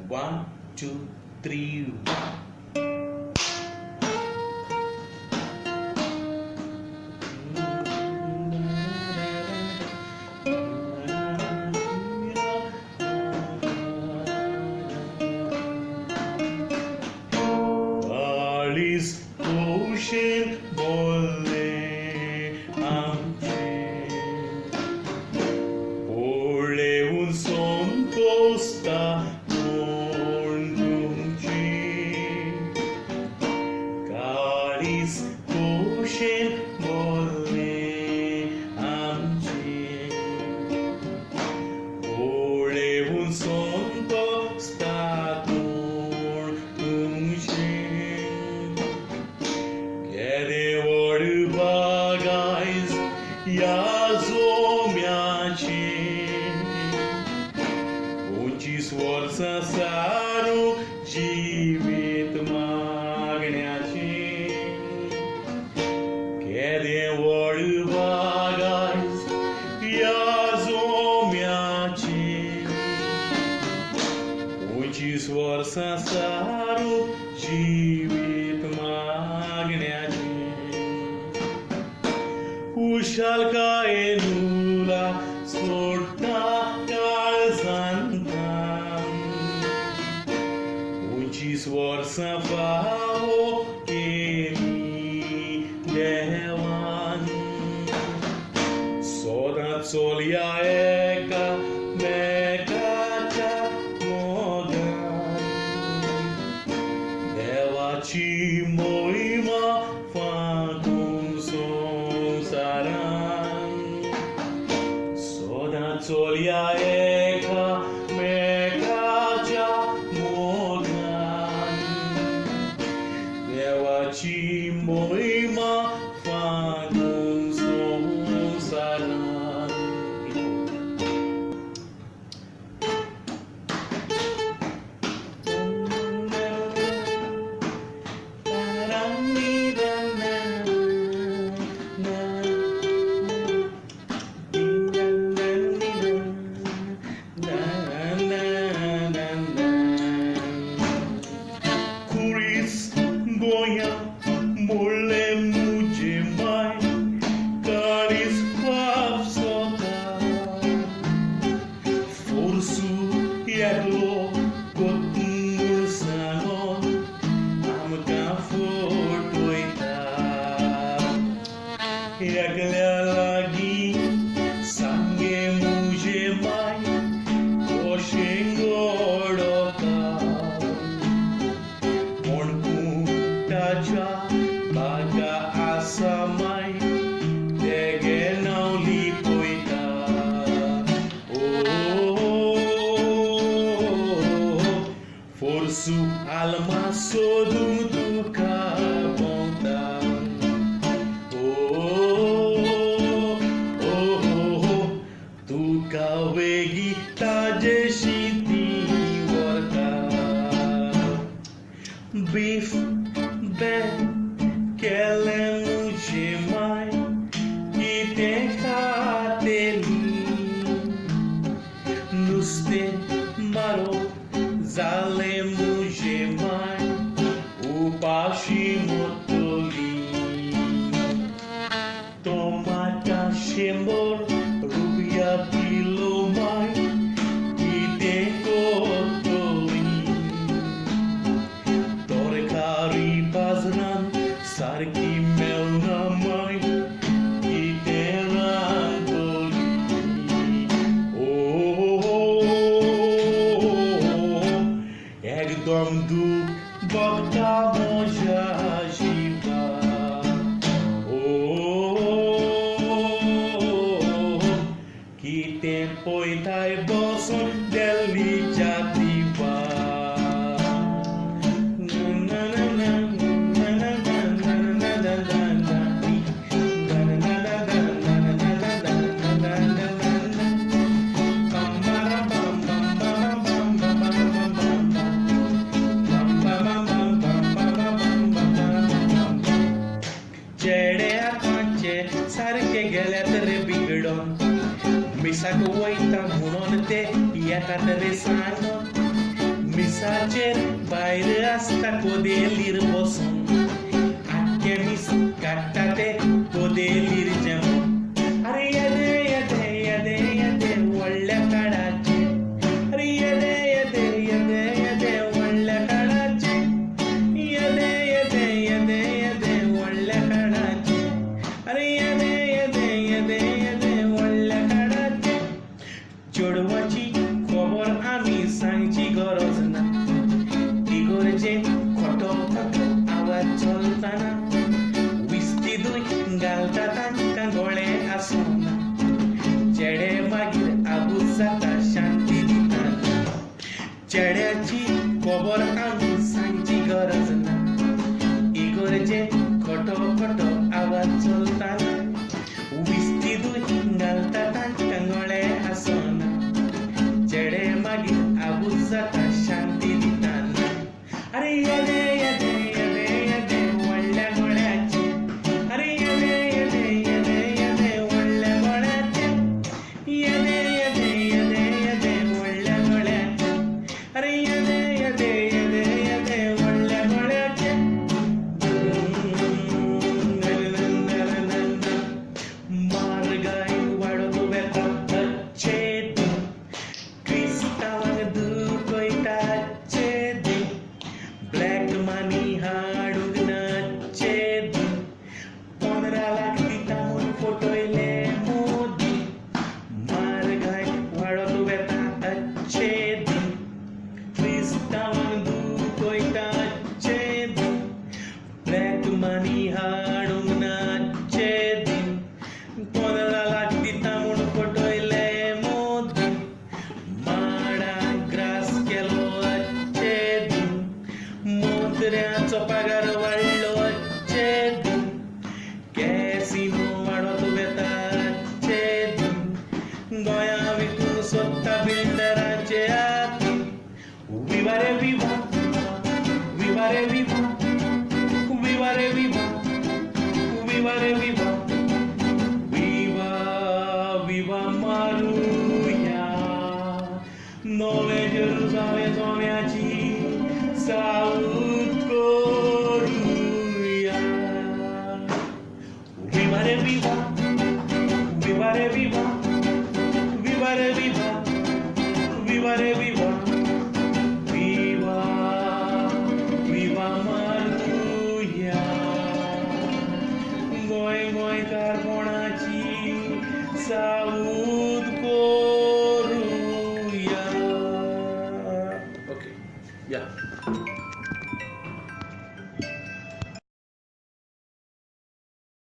One, two, three. Ali's ocean bolle amce Ole un son costa non Ali's ocean bolle amce Ole un son costa उंची स्वर सारू जीवित मागण्याचे केदे वड बागायज या जोम्याचे उंची स्वर सारू जीवित मागण्याचे उशाल काय नुला सोडता काळजांता उंची स्वर फावो केली देवान सोदां चलया एका मेकाच्या मोगान देवाची मोहिमा फागून चलया एका मेकाच्या मोगान देवाची मोहिमा फागून संवसारान Goya mole muje mai caris papsota forsu yaglo kotur sanon amka fotoita yagla lagi sange muje mai koshengodoka baga asamai dege nauli poita forsu alma sodum duka montan duka wegi taje shiti warta beef Ben kele muje mai ite khateli nuste maro zale muje mai upashi motoli tomata shembor rubia pilo mai ite kotoli torkari baznan sarki melna mai iteran boli ekdom duk bakta moja jiva kite poitai boson deli jativa सारखे गेल्यात रे बिघडून मिसाक वयता म्हणून ते येतात रे सांगून मिसा टेरेसाचेर भायर आसता कोदेलीर बसून आख्खे मीस काडटा ते कोदेलीर जेवण अरे येदे येदे येदे येदे व्हडल्या काळाचे अरे येदे येदे येदे येदे व्हडल्या काळाचे येदे येदे येदे येदे व्हडल्या काळाचे अरे येदे येदे येदे येदे व्हडल्या काळाचे चेडवाची खबर आमी सांगची गरज ना तिगोरचे खोटो खोटो आवाज चलताना विस्ती दूय घालता तांकां गोळे आसना चेडे मागीर आबूज जाता शांती दिताना चेड्याची खबर आमी सांगची गरज ना इगोरचे खोटो खोटो आवाज चलताना विस्ती दूय घालता तांकां गोळे आसना चेडे मागीर आबूज जाता शांती दिताना अरे येदे येदे येदे येदे व्हडल्या गोळ्याचे अरे येदे येदे येदे येदे व्हडल्या गोळ्याचे येदे येदे येदे येदे व्हडल्या गोळ्याचे अरे येदे येदे येदे येदे व्हडल्या गोळ्याचे म्हारगाय वाडत वेता अच्छेद क्रिस्तांवांक दुखयताचेद ब्लॅक मनी हाडूंक नाचेद 15 लाख दिता म्हूण फटयले मोदी म्हारगाय वाडत वेता अच्छेद क्रिस्तांवांक दुखयताचेद ब्लॅक मनी हाडूंक नाचेद 15 लाख दिता म्हूण फटयले मोदी माडाक ग्रास केलो अच्छेद मंत्र्याचो पगार वाडलो अच्छेद कॅसिनो वाडत वेता अच्छेद गोंया विकूंक सोदता बिल्डराचे हाती विवा रे विवा विवा रे विवा विवा रे विवा विवा रे विवा विवा विवा मारुया नवे जेरुसालेम सोन्याची साऊद करूया विवा रे विवा विवा रे विवा विवा रे विवा विवा रे विवा विवा विवा मारुया गोंय गोंयकारपणाची साऊद करूया ओके या